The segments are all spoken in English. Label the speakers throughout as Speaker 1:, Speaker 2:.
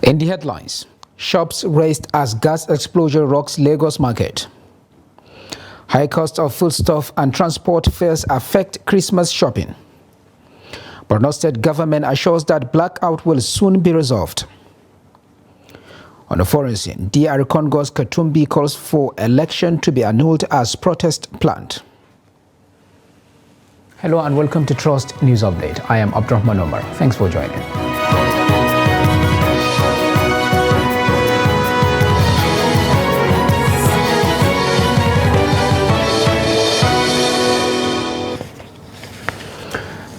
Speaker 1: In the headlines, shops raised as gas explosion rocks Lagos market. High cost of foodstuff and transport fares affect Christmas shopping. Borno State government assures that blackout will soon be resolved. On the foreign scene, DR Congo's Katumbi calls for election to be annulled as protest planned. Hello and welcome to Trust News Update. I am Abdurrahman Omar. Thanks for joining.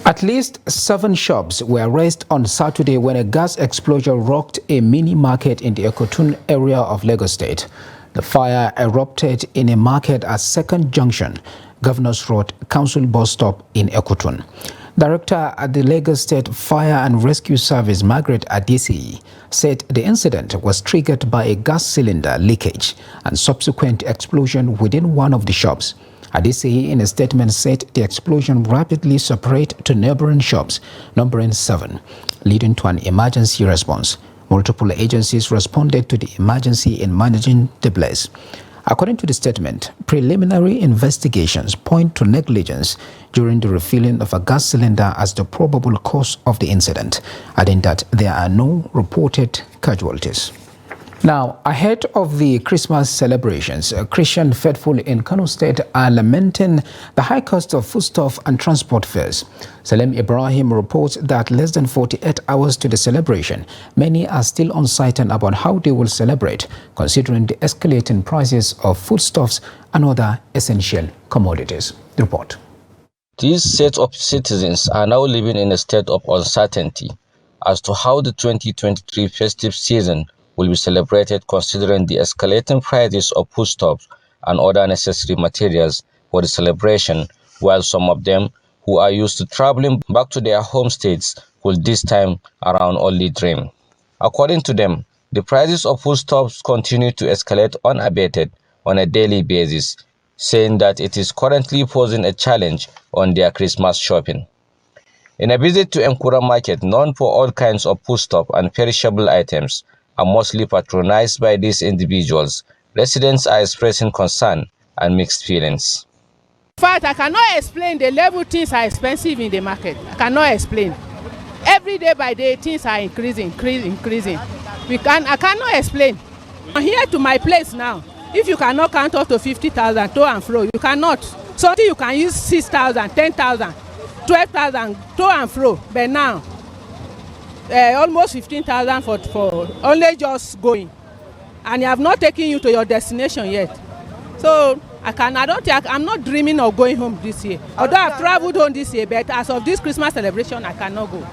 Speaker 1: At least 7 shops were razed on Saturday when a gas explosion rocked a mini market in the Ekotun area of Lagos State. The fire erupted in a market at Second Junction, Governor's Road, Council bus stop in Ekotun. Director at the Lagos State Fire and Rescue Service, Margaret Adesi, said the incident was triggered by a gas cylinder leakage and subsequent explosion within one of the shops. Adesi, in a statement, said the explosion rapidly spread to neighboring shops, numbering 7, leading to an emergency response. Multiple agencies responded to the emergency in managing the blaze. According to the statement, preliminary investigations point to negligence during the refilling of a gas cylinder as the probable cause of the incident, adding that there are no reported casualties. Now, ahead of the Christmas celebrations, Christian faithful in Kano State are lamenting the high cost of foodstuff and transport fares. Salem Ibrahim reports that less than 48 hours to the celebration, many are still uncertain about how they will celebrate, considering the escalating prices of foodstuffs and other essential commodities. The report.
Speaker 2: These set of citizens are now living in a state of uncertainty as to how the 2023 festive season will be celebrated, considering the escalating prices of foodstuffs and other necessary materials for the celebration, while some of them who are used to traveling back to their home states will this time around only dream. According to them, the prices of foodstuffs continue to escalate unabated on a daily basis, saying that it is currently posing a challenge on their Christmas shopping. In a visit to Nkura market, known for all kinds of foodstuff and perishable items, are mostly patronized by these individuals, residents are expressing concern and mixed feelings.
Speaker 3: In fact, I cannot explain the level things are expensive in the market. I cannot explain. Every day by day, things are increasing. I cannot explain. I'm here to my place now. If you cannot count up to 50,000 to and fro, you cannot. Something you can use 6,000, 10,000, 12,000 to and fro. But now, almost 15,000 for only just going, and you have not taken you to your destination yet. So I'm not dreaming of going home this year. Although I've traveled home this year, but as of this Christmas celebration, I cannot go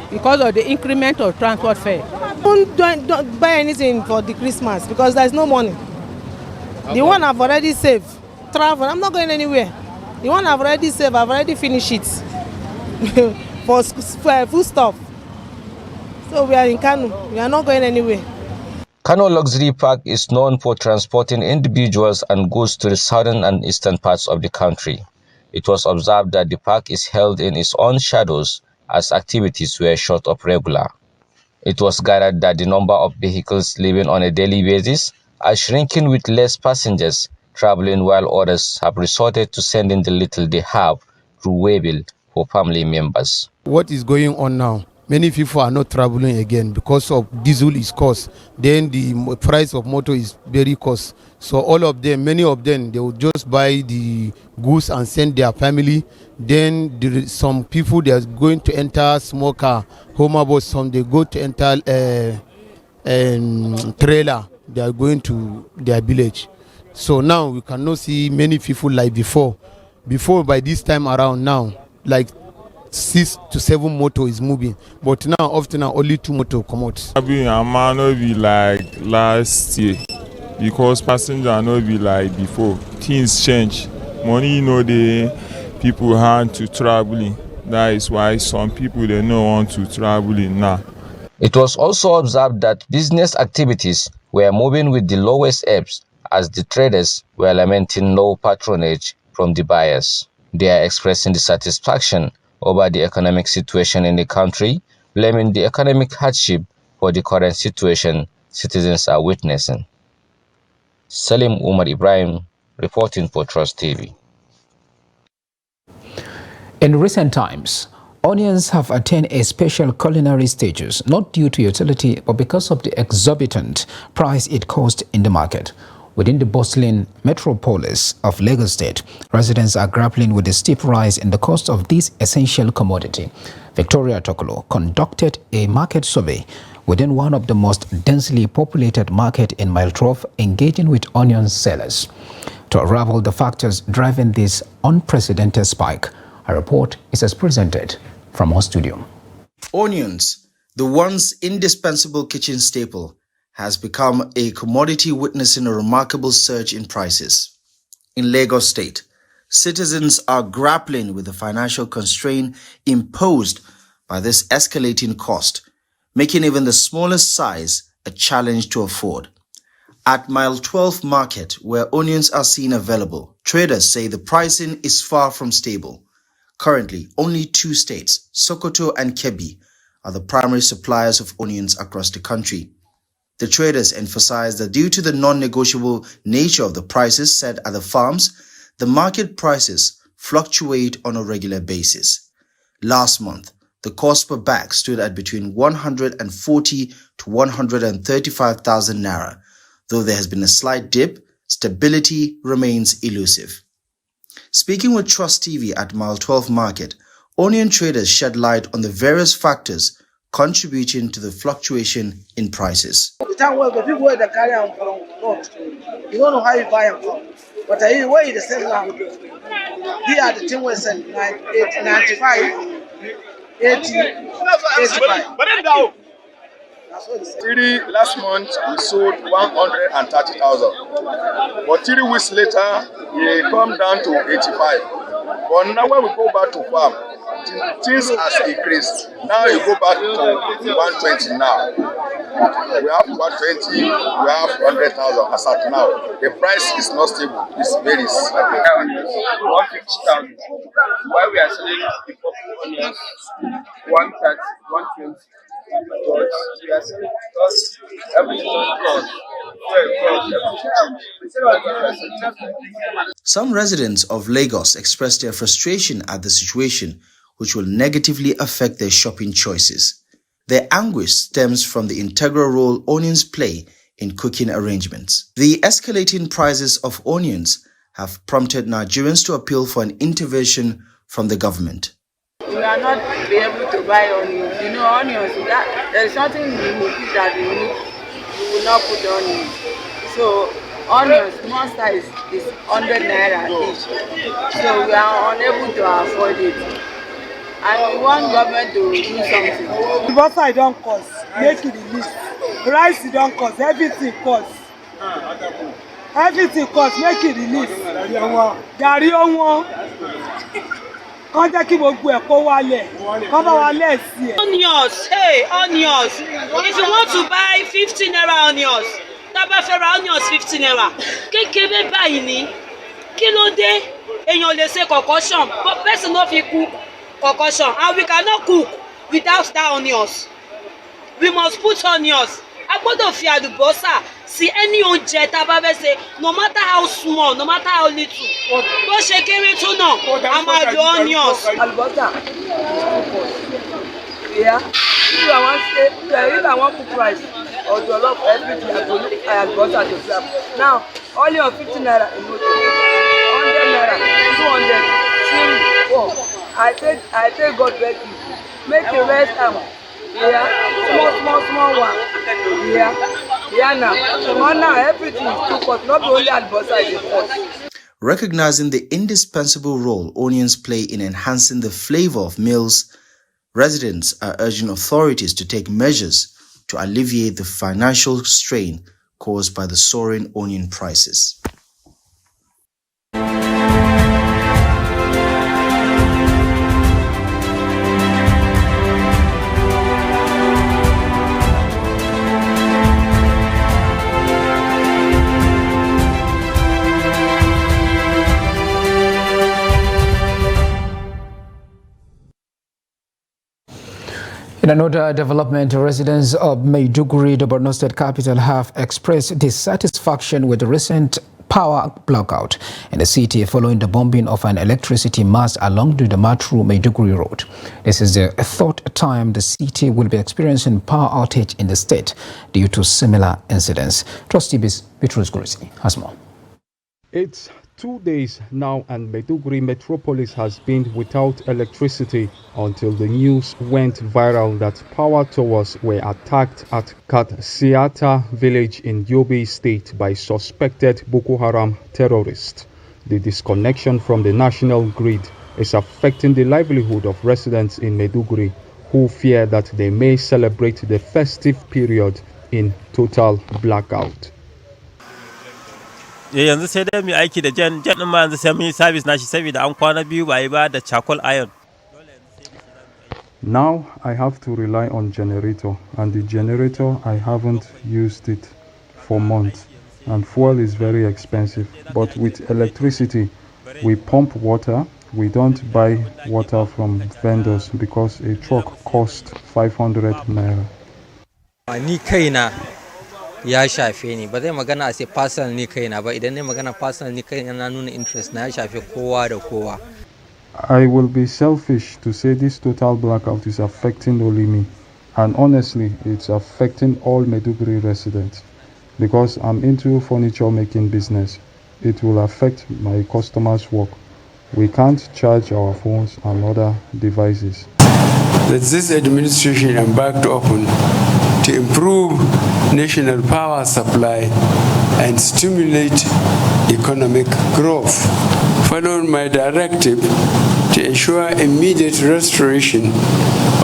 Speaker 3: because of the increment of transport fare.
Speaker 4: Don't buy anything for the Christmas because there's no money. Okay. The one I've already saved, travel, I'm not going anywhere. The one I've already saved, I've already finished it for food stuff. So we are in Kano. We are not going anywhere.
Speaker 2: Kano Luxury Park is known for transporting individuals and goods to the southern and eastern parts of the country. It was observed that the park is held in its own shadows as activities were short of regular. It was gathered that the number of vehicles leaving on a daily basis are shrinking with less passengers traveling, while others have resorted to sending the little they have through Waybill for family members.
Speaker 5: What is going on now? Many people are not traveling again because of diesel is cost. Then the price of motor is very cost. So all of them, many of them, they will just buy the goods and send their family. Then some people, they are going to enter small car, home about some, they go to enter trailer. They are going to their village. So now we cannot see many people like before. Before, by this time around now, like 6 to 7 motor is moving, but now often only 2 motor come out.
Speaker 6: I might not be like last year because passenger not be like before. Things change. Money the people hand to traveling. That is why some people they don't want to traveling now.
Speaker 2: It was also observed that business activities were moving with the lowest ebbs as the traders were lamenting no patronage from the buyers. They are expressing dissatisfaction over the economic situation in the country, blaming the economic hardship for the current situation citizens are witnessing. Salim Umar Ibrahim, reporting for Trust TV.
Speaker 1: In recent times, onions have attained a special culinary status, not due to utility, but because of the exorbitant price it costs in the market. Within the bustling metropolis of Lagos State, residents are grappling with the steep rise in the cost of this essential commodity. Victoria Tokolo conducted a market survey within one of the most densely populated markets in Mile 12, engaging with onion sellers. To unravel the factors driving this unprecedented spike, a report is as presented from our studio.
Speaker 7: Onions, the once indispensable kitchen staple, has become a commodity witnessing a remarkable surge in prices. In Lagos State, citizens are grappling with the financial constraint imposed by this escalating cost, making even the smallest size a challenge to afford. At Mile 12 Market, where onions are seen available, traders say the pricing is far from stable. Currently, only 2 states, Sokoto and Kebbi, are the primary suppliers of onions across the country. The traders emphasize that due to the non-negotiable nature of the prices set at the farms, the market prices fluctuate on a regular basis. Last month, the cost per bag stood at between 140 to 135,000 naira. Though there has been a slight dip, stability remains elusive. Speaking with Trust TV at Mile 12 Market, onion traders shed light on the various factors contributing to the fluctuation in prices.
Speaker 8: The time where the people that carry them from north, you don't know how you buy them from. But where you sell them, they are the thing we sell 95, 80, 85. That's what they say.
Speaker 9: Last month we sold 130,000, but 3 weeks later it come down to 85. But now when we go back to farm, things has increased. Now you go back to 120 now. We have 120, we have 100,000 as at now. The price is not stable, it's varies.
Speaker 10: 150,000. Why we are selling the purple onions 130, 120. But we are selling because everything is cost.
Speaker 7: Some residents of Lagos expressed their frustration at the situation, which will negatively affect their shopping choices. Their anguish stems from the integral role onions play in cooking arrangements. The escalating prices of onions have prompted Nigerians to appeal for an intervention from the government.
Speaker 11: We are not be able to buy onions. You know, onions, there is something you will eat that you will not put onions. So, onions, small size is 100 naira each. So, we are unable to afford it. And we want government to do something.
Speaker 4: The butter don't cost, make it release. Rice don't cost, everything costs. Everything costs, make it release. Gàrí ọ̀wọ́n. Kàn jẹ́ kí gbogbo ẹ̀ kó wálẹ̀. Kàn bá wa lẹ̀ sí ẹ̀.
Speaker 12: Onions, hey, onions. If you want to buy 15 naira onions, tá bá fẹ́ ra onions 15 naira. Kékeré báyìí ni. Kí ló dé? Èèyàn lè ṣe concoction, but person no fit cook concoction, and we cannot cook without that onions. We must put onions. A gbọ́dọ̀ fi àlùbọ́sà sí any oúnjẹ tá bá fẹ́ ṣe, no matter how small, no matter how little. Bó ṣe kéré tó náà, a máa lo onions.
Speaker 11: Àlùbọ́sà, yeah. If I want cook rice or jollof, everything, I go look at àlùbọ́sà to serve. Now, onion 50 naira, 100 naira, 200, 3, 4. I take God beg you. Make the rest yeah, small one. Yeah now. Now everything is too cost. Not only àlùbọ́sà is cost.
Speaker 7: Recognizing the indispensable role onions play in enhancing the flavor of meals, residents are urging authorities to take measures to alleviate the financial strain caused by the soaring onion prices.
Speaker 1: In another development, residents of Maiduguri, the Borno State capital, have expressed dissatisfaction with the recent power blackout in the city following the bombing of an electricity mast along the Damaturu-Maiduguri road. This is the third time the city will be experiencing power outage in the state due to similar incidents. Trustee Bitrus Gurisi has more.
Speaker 13: It's 2 days now and Maiduguri metropolis has been without electricity until the news went viral that power towers were attacked at Katsiata village in Yobe state by suspected Boko Haram terrorists. The disconnection from the national grid is affecting the livelihood of residents in Maiduguri who fear that they may celebrate the festive period in total blackout.
Speaker 14: yanzu sai dai mu aiki da jan din ma yanzu sai mun yi service nashi saboda an kwana biyu ba yi ba da charcoal iron.
Speaker 13: Now I have to rely on generator, and the generator I haven't used it for months, and fuel is very expensive. But with electricity we pump water. We don't buy water from vendors because a truck costs 500 naira.
Speaker 15: Ni kaina ya shafe ni, ba zai magana a sai personal ni kaina ba, idan ne magana personal ni kaina na nuna interest na ya shafe kowa da kowa.
Speaker 13: I will be selfish to say this total blackout is affecting only me, and honestly it's affecting all Maiduguri residents because I'm into furniture making business. It will affect my customers' work. We can't charge our phones and other devices.
Speaker 16: That this administration embarked upon to improve national power supply and stimulate economic growth. Following my directive to ensure immediate restoration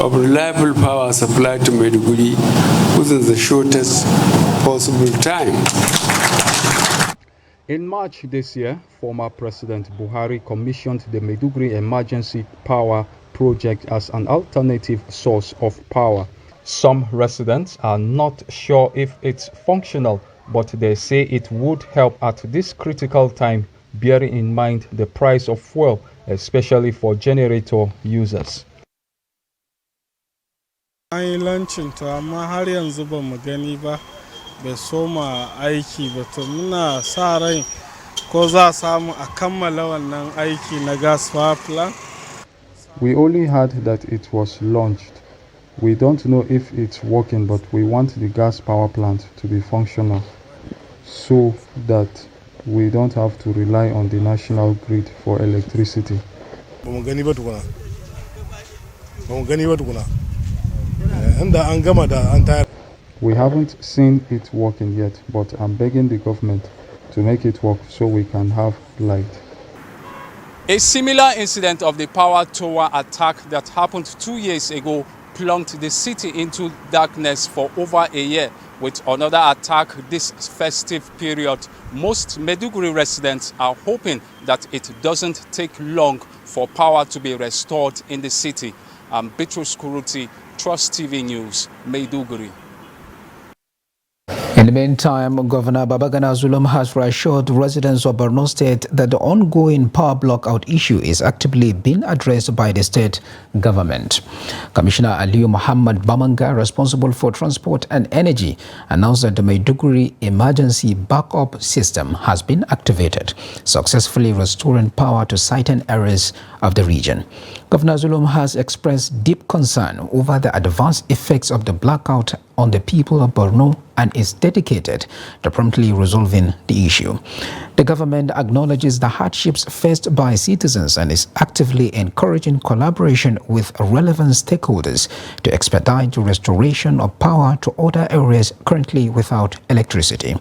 Speaker 16: of reliable power supply to Maiduguri within the shortest possible time.
Speaker 13: In March this year, former President Buhari commissioned the Maiduguri Emergency Power Project as an alternative source of power. Some residents are not sure if it's functional, but they say it would help at this critical time, bearing in mind the price of fuel, especially for generator users.
Speaker 17: An yi lancin to amma har yanzu ba mu gani ba, bai soma aiki ba, to muna sa rai ko za samu a kammala wannan aiki na gas power plant.
Speaker 13: We only heard that it was launched. We don't know if it's working, but we want the gas power plant to be functional so that we don't have to rely on the national grid for electricity. We haven't seen it working yet, but I'm begging the government to make it work so we can have light.
Speaker 18: A similar incident of the power tower attack that happened 2 years ago plunged the city into darkness for over a year. With another attack this festive period, most Maiduguri residents are hoping that it doesn't take long for power to be restored in the city. I'm Bitrus Gurisi, Trust TV News, Maiduguri.
Speaker 1: In the meantime, Governor Babagana Zulum has reassured residents of Borno State that the ongoing power blackout issue is actively being addressed by the state government. Commissioner Aliyu Muhammad Bamanga, responsible for transport and energy, announced that the Maiduguri emergency backup system has been activated, successfully restoring power to certain areas of the region. Governor Zulum has expressed deep concern over the adverse effects of the blackout on the people of Borno and is dedicated to promptly resolving the issue. The government acknowledges the hardships faced by citizens and is actively encouraging collaboration with relevant stakeholders to expedite the restoration of power to other areas currently without electricity.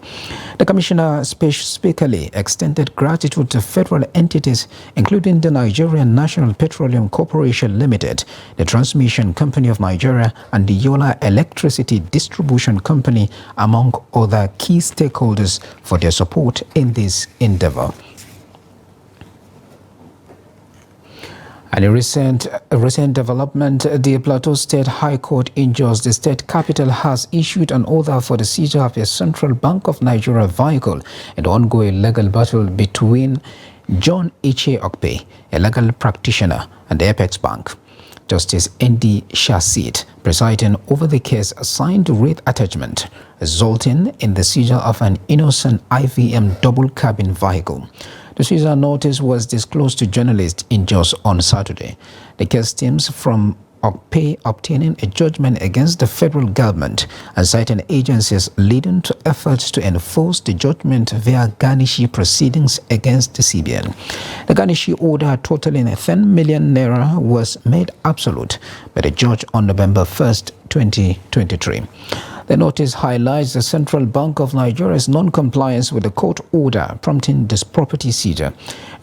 Speaker 1: The commissioner specifically extended gratitude to federal entities, including the Nigerian National Petroleum Corporation Limited, the Transmission Company of Nigeria, and the Yola Electricity Distribution Company, among other key stakeholders, for their support in this endeavor. And a recent development, the Plateau State High Court in Jos, the state capital, has issued an order for the seizure of a Central Bank of Nigeria vehicle in the ongoing legal battle between John Iche Okpe, a legal practitioner, and the Apex Bank. Justice N.D. Shasit presiding over the case, signed writ attachment, resulting in the seizure of an innocent IVM double-cabin vehicle. The seizure notice was disclosed to journalists in Jos on Saturday. The case stems from OCPE obtaining a judgment against the federal government and citing agencies leading to efforts to enforce the judgment via garnishee proceedings against the CBN. The garnishee order totaling 10 million naira was made absolute by the judge on November 1st, 2023. The notice highlights the Central Bank of Nigeria's non-compliance with the court order prompting this property seizure.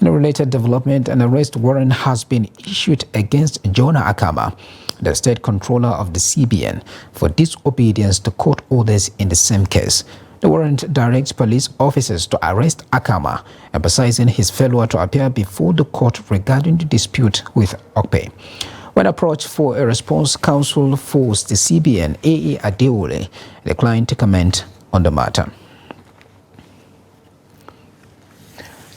Speaker 1: In a related development, an arrest warrant has been issued against Jonah Akama, the state controller of the CBN, for disobedience to court orders in the same case. The warrant directs police officers to arrest Akama, emphasizing his failure to appear before the court regarding the dispute with OCPE. When approached for a response, counsel for the CBN, A.E. Adeole, declined to comment on the matter.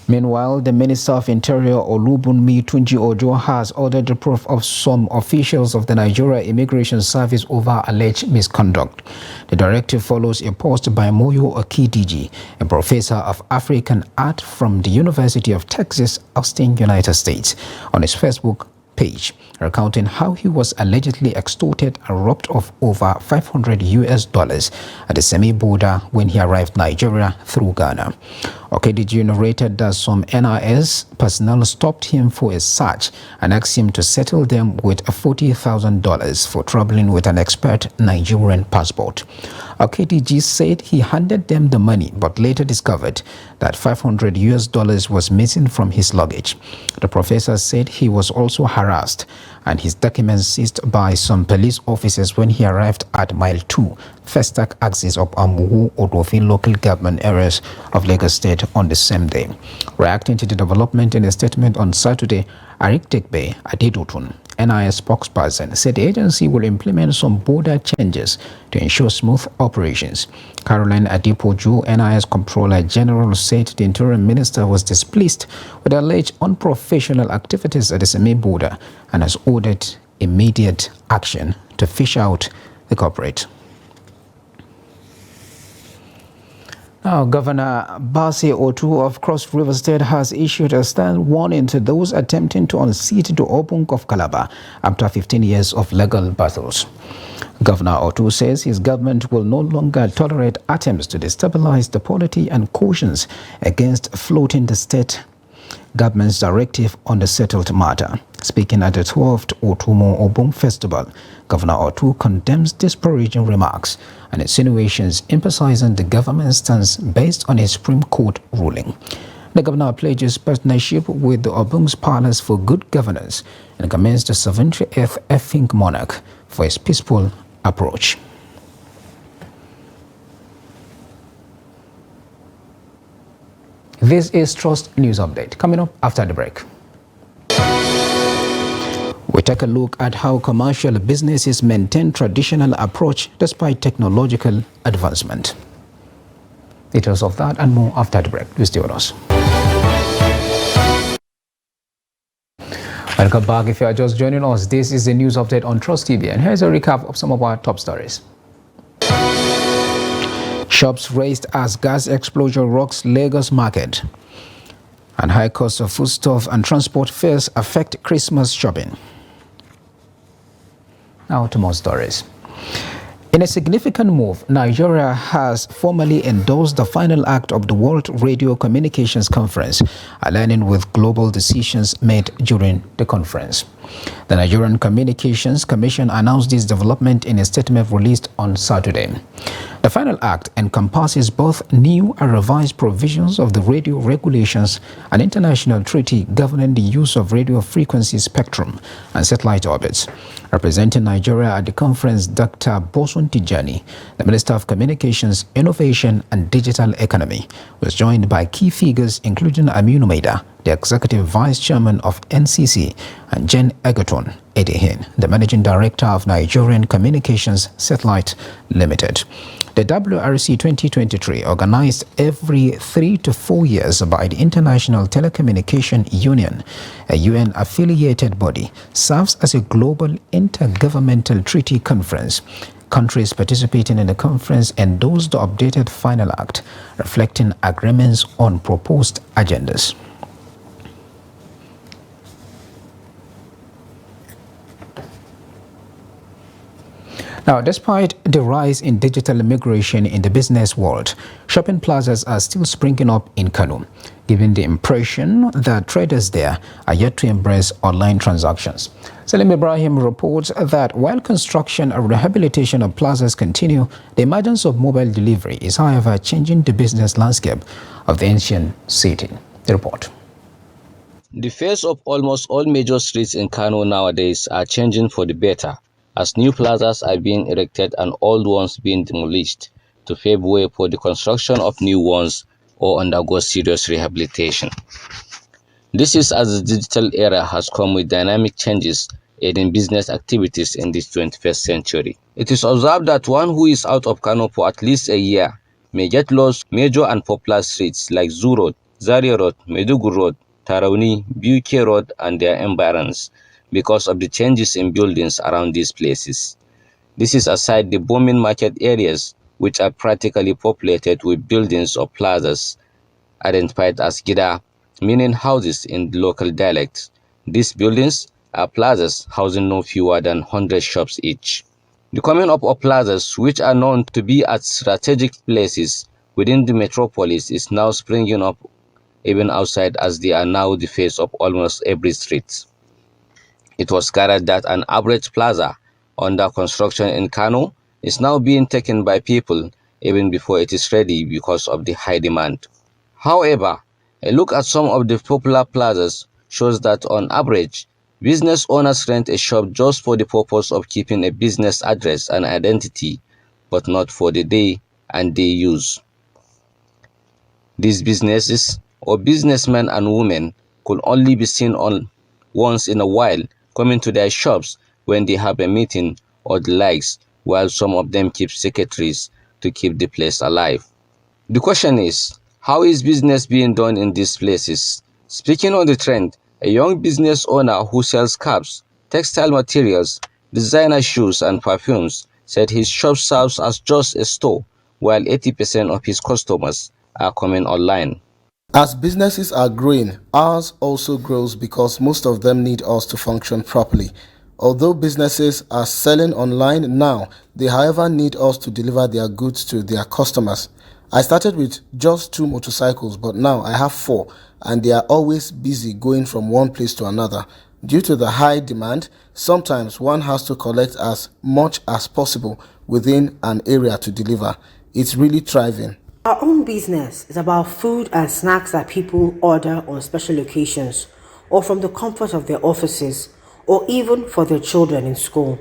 Speaker 1: Meanwhile, the Minister of Interior, Olubunmi Tunji Ojo, has ordered the proof of some officials of the Nigeria Immigration Service over alleged misconduct. The directive follows a post by Moyo Okidiji, a professor of African art from the University of Texas, Austin, United States, on his Facebook page, recounting how he was allegedly extorted and robbed of over $500 at the semi-border when he arrived Nigeria through Ghana. Okidiji narrated that some NIS personnel stopped him for a search and asked him to settle them with $40,000 for traveling with an expired Nigerian passport. Okidiji said he handed them the money but later discovered that $500 was missing from his luggage. The professor said he was also harassed and his documents seized by some police officers when he arrived at Mile 2, Festac axis of Amuwu, Odofin local government areas of Lagos State on the same day. Reacting to the development in a statement on Saturday, Ariktekbe Adedotun, NIS spokesperson, said the agency will implement some border changes to ensure smooth operations. Caroline Adipoju, NIS Comptroller General, said the Interior Minister was displeased with alleged unprofessional activities at the semi-border and has ordered immediate action to fish out the culprit. Now, Governor Basi Otu of Cross River State has issued a stern warning to those attempting to unseat the Obunk of Calabar after 15 years of legal battles. Governor Otu says his government will no longer tolerate attempts to destabilize the polity and cautions against floating the state government's directive on the settled matter. Speaking at the 12th Otumo Obung Festival, Governor Otu condemns disparaging remarks and insinuations, emphasizing the government's stance based on a Supreme Court ruling. The governor pledges partnership with the Obung's Palace for good governance and commends the 78th Efink monarch for his peaceful approach. This is Trust News Update. Coming up after the break, we take a look at how commercial businesses maintain traditional approach despite technological advancement. Details of that and more after the break. Please stay with us. Welcome back. If you are just joining us, this is the news update on Trust TV, and here's a recap of some of our top stories. Shops raised as gas explosion rocks Lagos market, and high cost of foodstuff and transport fares affect Christmas shopping. Now to more stories. In a significant move, Nigeria has formally endorsed the final act of the World Radio Communications Conference, aligning with global decisions made during the conference. The Nigerian Communications Commission announced this development in a statement released on Saturday. The final act encompasses both new and revised provisions of the radio regulations and international treaty governing the use of radio frequency spectrum and satellite orbits. Representing Nigeria at the conference, Dr. Bosun Tijani, the Minister of Communications, Innovation and Digital Economy, was joined by key figures including Aminu Maida, the Executive Vice Chairman of NCC, and Jen Egerton Edehin, the Managing Director of Nigerian Communications Satellite Limited. The WRC 2023, organized every 3 to 4 years by the International Telecommunication Union, a UN-affiliated body, serves as a global intergovernmental treaty conference. Countries participating in the conference endorsed the updated final act, reflecting agreements on proposed agendas. Now, despite the rise in digital immigration in the business world, shopping plazas are still springing up in Kano, giving the impression that traders there are yet to embrace online transactions. Salim Ibrahim reports that while construction and rehabilitation of plazas continue, the emergence of mobile delivery is, however, changing the business landscape of the ancient city. The report.
Speaker 2: The face of almost all major streets in Kano nowadays are changing for the better, as new plazas are being erected and old ones being demolished to pave way for the construction of new ones or undergo serious rehabilitation. This is as the digital era has come with dynamic changes aiding business activities in this 21st century. It is observed that one who is out of Kano for at least a year may get lost major and popular streets like Zoo Road, Zaria Road, Maiduguri Road, Tarauni, BUK Road and their environs because of the changes in buildings around these places. This is aside the booming market areas, which are practically populated with buildings or plazas, identified as Gida, meaning houses in the local dialect. These buildings are plazas housing no fewer than 100 shops each. The coming up of plazas, which are known to be at strategic places within the metropolis, is now springing up even outside, as they are now the face of almost every street. It was gathered that an average plaza under construction in Kano is now being taken by people even before it is ready because of the high demand. However, a look at some of the popular plazas shows that on average, business owners rent a shop just for the purpose of keeping a business address and identity, but not for the day and day use. These businesses or businessmen and women could only be seen on once in a while coming to their shops when they have a meeting or the likes, while some of them keep secretaries to keep the place alive. The question is, how is business being done in these places? Speaking on the trend, a young business owner who sells caps, textile materials, designer shoes and perfumes said his shop serves as just a store, while 80% of his customers are coming online.
Speaker 19: As businesses are growing, ours also grows because most of them need us to function properly. Although businesses are selling online now, they however need us to deliver their goods to their customers. I started with just 2 motorcycles, but now I have 4, and they are always busy going from one place to another. Due to the high demand, sometimes one has to collect as much as possible within an area to deliver. It's really thriving.
Speaker 20: Our own business is about food and snacks that people order on special occasions, or from the comfort of their offices, or even for their children in school.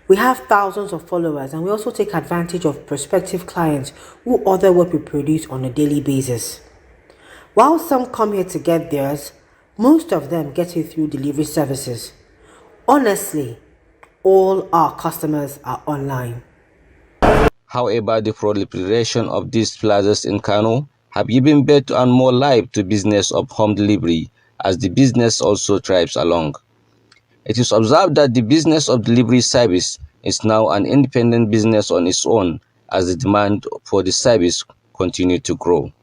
Speaker 20: We have thousands of followers, and we also take advantage of prospective clients who order what we produce on a daily basis. While some come here to get theirs, most of them get it through delivery services. Honestly, all our customers are online.
Speaker 2: However, the proliferation of these plazas in Kano have given birth and more life to business of home delivery, as the business also thrives along. It is observed that the business of delivery service is now an independent business on its own, as the demand for the service continues to grow.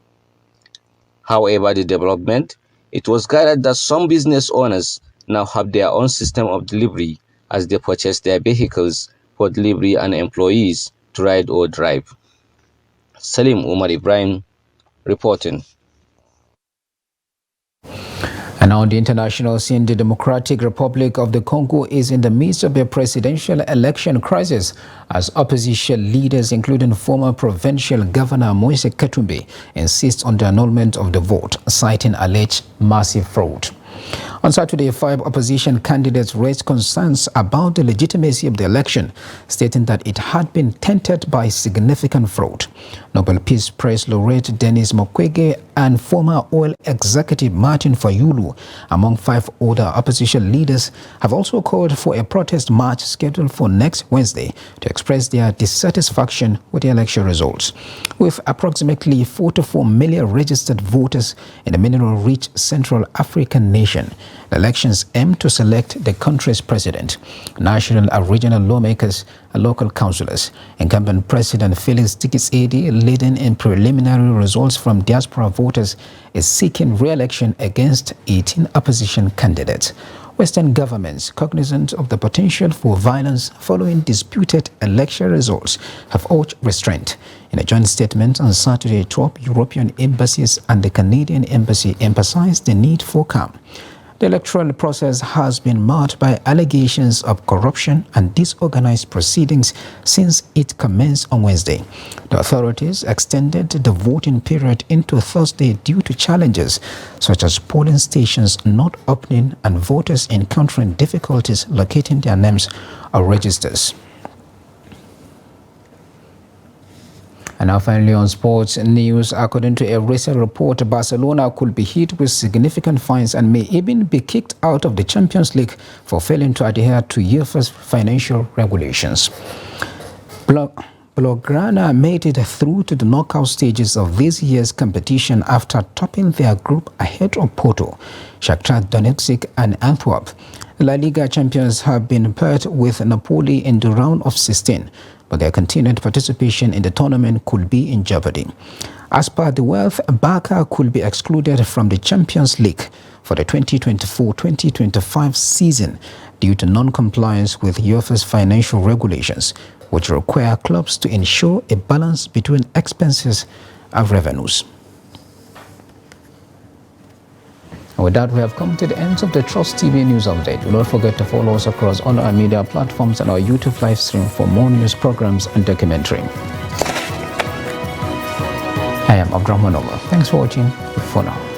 Speaker 2: However, the development, it was gathered that some business owners now have their own system of delivery, as they purchase their vehicles for delivery and employees to ride or drive. Salim Umar Ibrahim reporting.
Speaker 1: And on the international scene, the Democratic Republic of the Congo is in the midst of a presidential election crisis as opposition leaders, including former provincial governor Moise Katumbi, insist on the annulment of the vote, citing alleged massive fraud. On Saturday, 5 opposition candidates raised concerns about the legitimacy of the election, stating that it had been tainted by significant fraud. Nobel Peace Prize laureate Denis Mukwege and former oil executive Martin Fayulu, among 5 other opposition leaders, have also called for a protest march scheduled for next Wednesday to express their dissatisfaction with the election results. With approximately 44 million registered voters in the mineral-rich Central African nation, the elections aim to select the country's president. National and regional lawmakers and local councillors. Incumbent President Felix Tshisekedi, leading in preliminary results from diaspora voters, is seeking re-election against 18 opposition candidates. Western governments, cognizant of the potential for violence following disputed election results, have urged restraint. In a joint statement on Saturday, 12 European embassies and the Canadian embassy emphasized the need for calm. The electoral process has been marred by allegations of corruption and disorganized proceedings since it commenced on Wednesday. The authorities extended the voting period into Thursday due to challenges such as polling stations not opening and voters encountering difficulties locating their names or registers. And now finally on sports news, according to a recent report, Barcelona could be hit with significant fines and may even be kicked out of the Champions League for failing to adhere to UEFA's financial regulations. Blaugrana made it through to the knockout stages of this year's competition after topping their group ahead of Porto, Shakhtar Donetsk and Antwerp. La Liga champions have been paired with Napoli in the round of 16. But their continued participation in the tournament could be in jeopardy. As per the wealth, Barca could be excluded from the Champions League for the 2024-2025 season due to non-compliance with UEFA's financial regulations, which require clubs to ensure a balance between expenses and revenues. And with that, we have come to the end of the Trust TV News Update. Do not forget to follow us across all our media platforms and our YouTube live stream for more news programs and documentary. I am Abdurrahman Omar. Thanks for watching. For now.